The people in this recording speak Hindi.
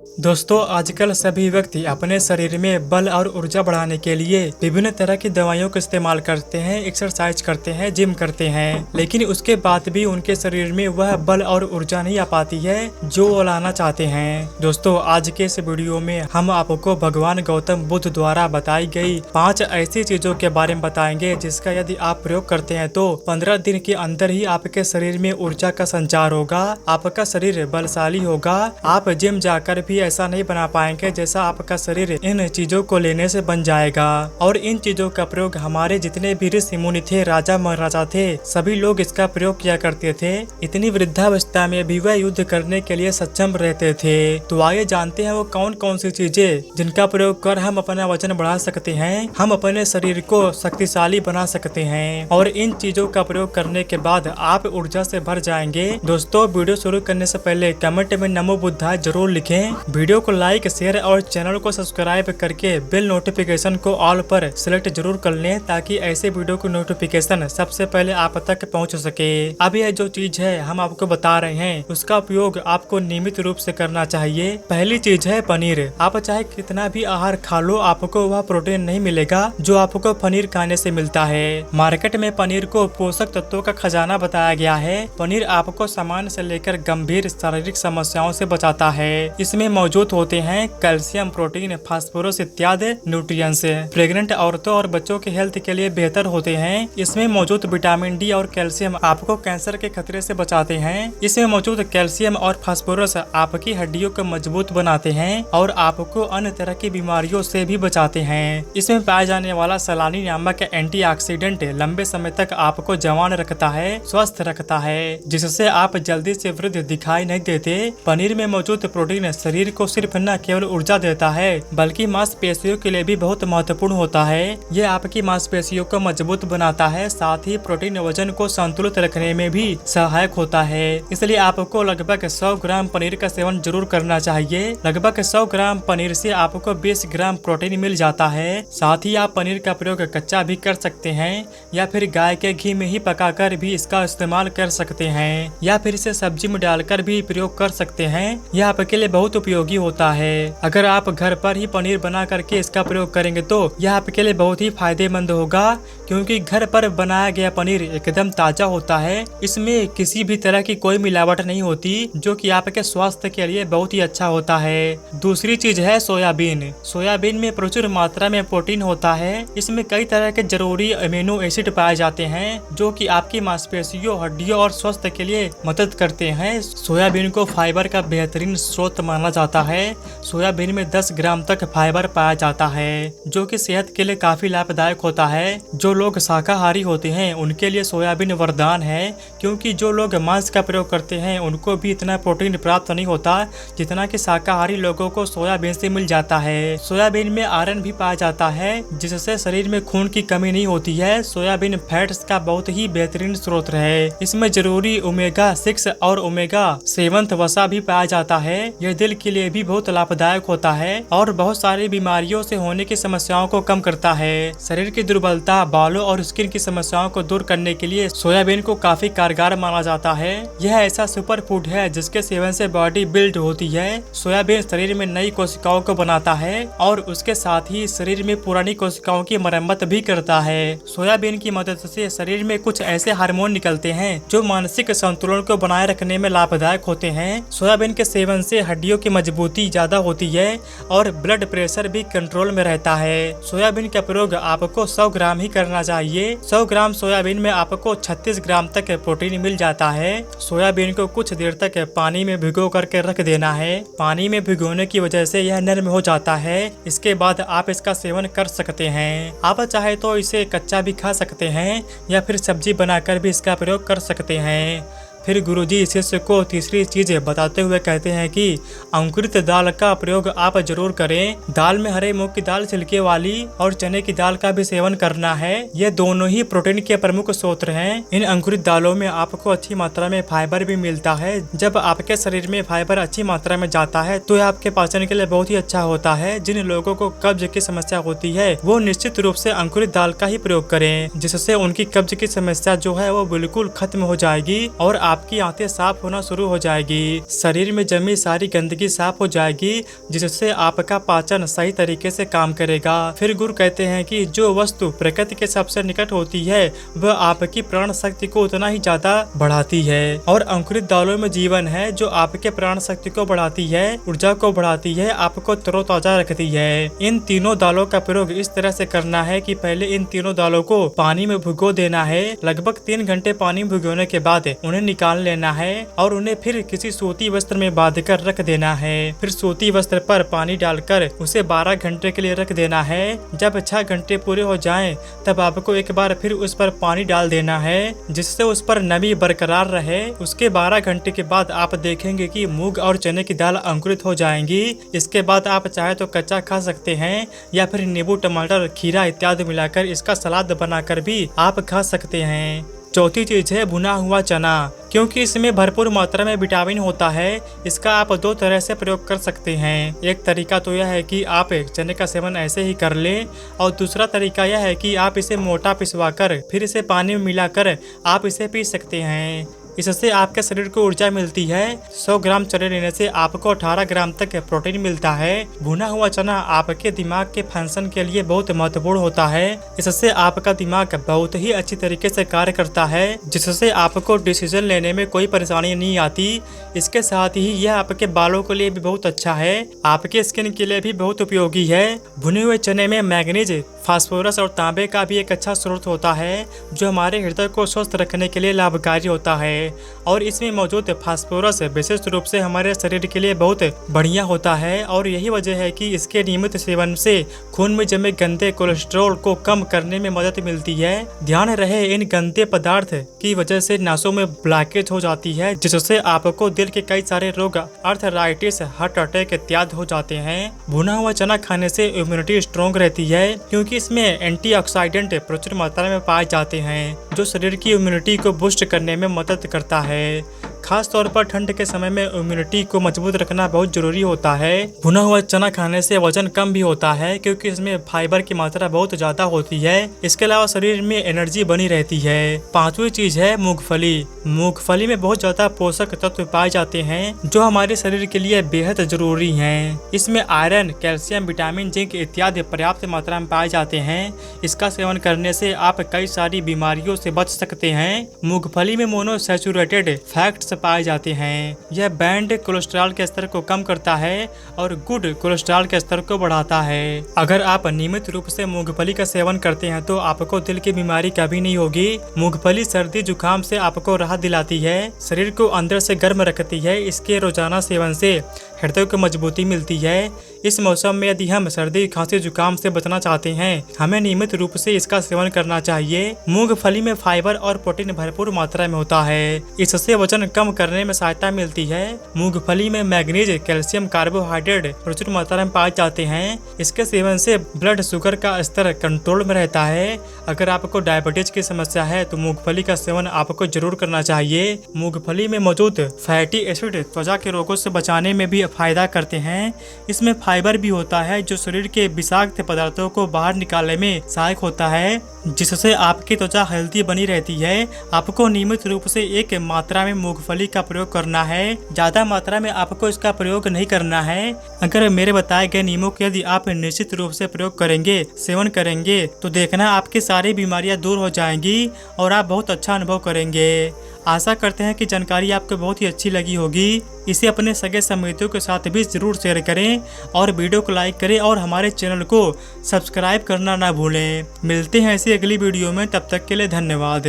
दोस्तों, आजकल सभी व्यक्ति अपने शरीर में बल और ऊर्जा बढ़ाने के लिए विभिन्न तरह की दवाइयों का इस्तेमाल करते हैं, एक्सरसाइज करते हैं, जिम करते हैं, लेकिन उसके बाद भी उनके शरीर में वह बल और ऊर्जा नहीं आ पाती है जो वो लाना चाहते हैं। दोस्तों, आज के इस वीडियो में हम आपको भगवान गौतम बुद्ध द्वारा बताई गई 5 ऐसी चीजों के बारे में बताएंगे जिसका यदि आप प्रयोग करते हैं तो 15 दिन के अंदर ही आपके शरीर में ऊर्जा का संचार होगा, आपका शरीर बलशाली होगा। आप जिम जाकर भी ऐसा नहीं बना पाएंगे जैसा आपका शरीर इन चीजों को लेने से बन जाएगा। और इन चीजों का प्रयोग हमारे जितने भी ऋषि मुनि थे, राजा महाराजा थे, सभी लोग इसका प्रयोग किया करते थे। इतनी वृद्धावस्था में भी वह युद्ध करने के लिए सक्षम रहते थे। तो आइए जानते हैं वो कौन कौन सी चीजें जिनका प्रयोग कर हम अपना वजन बढ़ा सकते हैं, हम अपने शरीर को शक्तिशाली बना सकते हैं, और इन चीजों का प्रयोग करने के बाद आप ऊर्जा से भर जाएंगे। दोस्तों, वीडियो शुरू करने से पहले कमेंट में नमो बुद्धाय जरूर लिखें। वीडियो को लाइक, शेयर और चैनल को सब्सक्राइब करके बेल नोटिफिकेशन को ऑल पर सिलेक्ट जरूर कर लें ताकि ऐसे वीडियो की नोटिफिकेशन सबसे पहले आप तक पहुंच सके। अब यह जो चीज है हम आपको बता रहे हैं उसका उपयोग आपको नियमित रूप से करना चाहिए। पहली चीज है पनीर। आप चाहे कितना भी आहार खा लो, आपको वह प्रोटीन नहीं मिलेगा जो आपको पनीर खाने से मिलता है। मार्केट में पनीर को पोषक तत्वों का खजाना बताया गया है। पनीर आपको सामान्य से लेकर गंभीर शारीरिक समस्याओं से बचाता है। इसमें मौजूद होते हैं कैल्शियम, प्रोटीन, फास्फोरस इत्यादि न्यूट्रिएंट्स। प्रेग्नेंट औरतों और बच्चों के हेल्थ के लिए बेहतर होते हैं। इसमें मौजूद विटामिन डी और कैल्शियम आपको कैंसर के खतरे से बचाते हैं। इसमें मौजूद कैल्शियम और फास्फोरस आपकी हड्डियों को मजबूत बनाते हैं और आपको अन्य तरह की बीमारियों से भी बचाते हैं। इसमें पाया जाने वाला सलानी नामक एंटीऑक्सीडेंट लंबे समय तक आपको जवान रखता है, स्वस्थ रखता है, जिससे आप जल्दी से वृद्ध दिखाई नहीं देते। पनीर में मौजूद प्रोटीन शरीर को सिर्फ न केवल ऊर्जा देता है बल्कि मांसपेशियों के लिए भी बहुत महत्वपूर्ण होता है। ये आपकी मांसपेशियों को मजबूत बनाता है, साथ ही प्रोटीन वजन को संतुलित रखने में भी सहायक होता है। इसलिए आपको लगभग 100 ग्राम पनीर का सेवन जरूर करना चाहिए। लगभग 100 ग्राम पनीर से आपको 20 ग्राम प्रोटीन मिल जाता है। साथ ही आप पनीर का प्रयोग कच्चा भी कर सकते हैं या फिर गाय के घी में ही पकाकर भी इसका इस्तेमाल कर सकते हैं, या फिर इसे सब्जी में डालकर भी प्रयोग कर सकते हैं। यह आपके लिए बहुत उपयोगी होता है। अगर आप घर पर ही पनीर बना करके इसका प्रयोग करेंगे तो यह आपके लिए बहुत ही फायदेमंद होगा, क्योंकि घर पर बनाया गया पनीर एकदम ताजा होता है। इसमें किसी भी तरह की कोई मिलावट नहीं होती, जो कि आपके स्वास्थ्य के लिए बहुत ही अच्छा होता है। दूसरी चीज है सोयाबीन। सोयाबीन में प्रचुर मात्रा में प्रोटीन होता है। इसमें कई तरह के जरूरी अमीनो एसिड पाए जाते हैं जो कि आपकी मांसपेशियों, हड्डियों और स्वास्थ्य के लिए मदद करते हैं। सोयाबीन को फाइबर का बेहतरीन स्रोत माना जाता है। सोयाबीन में 10 ग्राम तक फाइबर पाया जाता है जो कि सेहत के लिए काफी लाभदायक होता है। जो लोग शाकाहारी होते हैं उनके लिए सोयाबीन वरदान है, क्योंकि जो लोग मांस का प्रयोग करते हैं उनको भी इतना प्रोटीन प्राप्त नहीं होता जितना कि शाकाहारी लोगों को सोयाबीन से मिल जाता है। सोयाबीन में आयरन भी पाया जाता है जिससे शरीर में खून की कमी नहीं होती है। सोयाबीन फैट्स का बहुत ही बेहतरीन स्रोत है। इसमें जरूरी ओमेगा 6 और ओमेगा 7 वसा भी पाया जाता है। यह दिल के लिए भी बहुत लाभदायक होता है और बहुत सारी बीमारियों से होने की समस्याओं को कम करता है। शरीर की दुर्बलता, बालों और स्किन की समस्याओं को दूर करने के लिए सोयाबीन को काफी कारगर माना जाता है। यह ऐसा सुपर फूड है जिसके सेवन से बॉडी बिल्ड होती है। सोयाबीन शरीर में नई कोशिकाओं को बनाता है और उसके साथ ही शरीर में पुरानी कोशिकाओं की मरम्मत भी करता है। सोयाबीन की मदद से शरीर में कुछ ऐसे हार्मोन निकलते हैं जो मानसिक संतुलन को बनाए रखने में लाभदायक होते हैं। सोयाबीन के सेवन से हड्डियों की मजबूती ज्यादा होती है और ब्लड प्रेशर भी कंट्रोल में रहता है। सोयाबीन का प्रयोग आपको 100 ग्राम ही करना चाहिए। 100 ग्राम सोयाबीन में आपको 36 ग्राम तक प्रोटीन मिल जाता है। सोयाबीन को कुछ देर तक पानी में भिगो करके रख देना है। पानी में भिगोने की वजह से यह नरम हो जाता है। इसके बाद आप इसका सेवन कर सकते हैं। आप चाहे तो इसे कच्चा भी खा सकते हैं या फिर सब्जी बनाकर भी इसका प्रयोग कर सकते हैं। फिर गुरुजी शिष्य को तीसरी चीज बताते हुए कहते हैं कि अंकुरित दाल का प्रयोग आप जरूर करें। दाल में हरे मूंग की दाल, छिलके वाली और चने की दाल का भी सेवन करना है। ये दोनों ही प्रोटीन के प्रमुख स्रोत हैं। इन अंकुरित दालों में आपको अच्छी मात्रा में फाइबर भी मिलता है। जब आपके शरीर में फाइबर अच्छी मात्रा में जाता है तो यह आपके पाचन के लिए बहुत ही अच्छा होता है। जिन लोगों को कब्ज की समस्या होती है वो निश्चित रूप से अंकुरित दाल का ही प्रयोग करें, जिससे उनकी कब्ज की समस्या जो है वो बिल्कुल खत्म हो जाएगी और आपकी आंतें साफ होना शुरू हो जाएगी। शरीर में जमी सारी गंदगी साफ हो जाएगी, जिससे आपका पाचन सही तरीके से काम करेगा। फिर गुरु कहते हैं कि जो वस्तु प्रकृति के सबसे निकट होती है वह आपकी प्राण शक्ति को उतना ही ज्यादा बढ़ाती है। और अंकुरित दालों में जीवन है जो आपके प्राण शक्ति को बढ़ाती है, ऊर्जा को बढ़ाती है, आपको तरोताजा रखती है। इन तीनों दालों का प्रयोग इस तरह से करना है कि पहले इन तीनों दालों को पानी में भिगो देना है। लगभग 3 घंटे पानी में भिगोने के बाद उन्हें निकाल लेना है और उन्हें फिर किसी सूती वस्त्र में बांध कर रख देना है। फिर सूती वस्त्र पर पानी डालकर उसे 12 घंटे के लिए रख देना है। जब 6 घंटे पूरे हो जाएं, तब आपको एक बार फिर उस पर पानी डाल देना है, जिससे उस पर नमी बरकरार रहे। उसके 12 घंटे के बाद आप देखेंगे कि मूंग और चने की दाल अंकुरित हो जाएंगी। इसके बाद आप चाहे तो कच्चा खा सकते हैं या फिर नींबू, टमाटर, खीरा इत्यादि मिलाकर इसका सलाद बनाकर भी आप खा सकते हैं। चौथी चीज है भुना हुआ चना। क्योंकि इसमें भरपूर मात्रा में विटामिन होता है, इसका आप 2 तरह से प्रयोग कर सकते हैं। एक तरीका तो यह है कि आप चने का सेवन ऐसे ही कर लें, और दूसरा तरीका यह है कि आप इसे मोटा पिसवाकर फिर इसे पानी में मिलाकर आप इसे पी सकते हैं। इससे आपके शरीर को ऊर्जा मिलती है। 100 ग्राम चने लेने से आपको 18 ग्राम तक प्रोटीन मिलता है। भुना हुआ चना आपके दिमाग के फंक्शन के लिए बहुत महत्वपूर्ण होता है। इससे आपका दिमाग बहुत ही अच्छी तरीके से कार्य करता है, जिससे आपको डिसीजन लेने में कोई परेशानी नहीं आती। इसके साथ ही यह आपके बालों के लिए भी बहुत अच्छा है, आपके स्किन के लिए भी बहुत उपयोगी है। भुने हुए चने में मैग्नीज, फास्फोरस और तांबे का भी एक अच्छा स्रोत होता है, जो हमारे हृदय को स्वस्थ रखने के लिए लाभकारी होता है। और इसमें मौजूद फास्फोरस विशेष रूप से हमारे शरीर के लिए बहुत बढ़िया होता है, और यही वजह है कि इसके नियमित सेवन से खून में जमे गंदे कोलेस्ट्रॉल को कम करने में मदद मिलती है। ध्यान रहे, इन गंदे पदार्थ की वजह से नासों में ब्लॉकेज हो जाती है, जिससे आपको दिल के कई सारे रोग, आर्थराइटिस, हार्ट अटैक इत्यादि हो जाते हैं। भुना हुआ चना खाने से इम्यूनिटी स्ट्रॉन्ग रहती है, क्योंकि इसमें एंटीऑक्सीडेंट प्रचुर मात्रा में पाए जाते हैं, जो शरीर की इम्यूनिटी को बूस्ट करने में मदद करता है। खास तौर पर ठंड के समय में इम्यूनिटी को मजबूत रखना बहुत जरूरी होता है। भुना हुआ चना खाने से वजन कम भी होता है, क्योंकि इसमें फाइबर की मात्रा बहुत ज्यादा होती है। इसके अलावा शरीर में एनर्जी बनी रहती है। 5वीं चीज है मूंगफली। मूंगफली में बहुत ज्यादा पोषक तत्व पाए जाते हैं, जो हमारे शरीर के लिए बेहद जरूरी हैं। इसमें आयरन, कैल्शियम, विटामिन, जिंक इत्यादि पर्याप्त मात्रा में पाए जाते हैं। इसका सेवन करने से आप कई सारी बीमारियों से बच सकते हैं। मूंगफली में मोनोसैचुरेटेड फैट्स पाए जाते हैं। यह बैड कोलेस्ट्रॉल के स्तर को कम करता है और गुड कोलेस्ट्रॉल के स्तर को बढ़ाता है। अगर आप नियमित रूप से मूंगफली का सेवन करते हैं तो आपको दिल की बीमारी कभी नहीं होगी। मूंगफली सर्दी जुकाम से आपको राहत दिलाती है, शरीर को अंदर से गर्म रखती है। इसके रोजाना सेवन से हृदय को मजबूती मिलती है। इस मौसम में यदि हम सर्दी, खांसी, जुकाम से बचना चाहते हैं, हमें नियमित रूप से इसका सेवन करना चाहिए। मूंगफली में फाइबर और प्रोटीन भरपूर मात्रा में होता है, इससे वजन कम करने में सहायता मिलती है। मूंगफली में मैग्नीज, कैल्शियम, कार्बोहाइड्रेट प्रचुर मात्रा में पाए जाते हैं। इसके सेवन से ब्लड शुगर का स्तर कंट्रोल में रहता है। अगर आपको डायबिटीज की समस्या है तो मूंगफली का सेवन आपको जरूर करना चाहिए। मूंगफली में मौजूद फैटी एसिड त्वचा के रोगों से बचाने में भी फायदा करते हैं। इसमें फाइबर भी होता है, जो शरीर के विषाक्त पदार्थों को बाहर निकालने में सहायक होता है, जिससे आपकी त्वचा हेल्दी बनी रहती है। आपको नियमित रूप से एक मात्रा में मूंगफली का प्रयोग करना है, ज्यादा मात्रा में आपको इसका प्रयोग नहीं करना है। अगर मेरे बताए गए नियमों के यदि आप निश्चित रूप से प्रयोग करेंगे, सेवन करेंगे, तो देखना आपकी सारी बीमारियां दूर हो जाएंगी और आप बहुत अच्छा अनुभव करेंगे। आशा करते हैं कि जानकारी आपको बहुत ही अच्छी लगी होगी। इसे अपने सगे संबंधियों के साथ भी जरूर शेयर करें और वीडियो को लाइक करें और हमारे चैनल को सब्सक्राइब करना ना भूलें। मिलते हैं ऐसी अगली वीडियो में, तब तक के लिए धन्यवाद।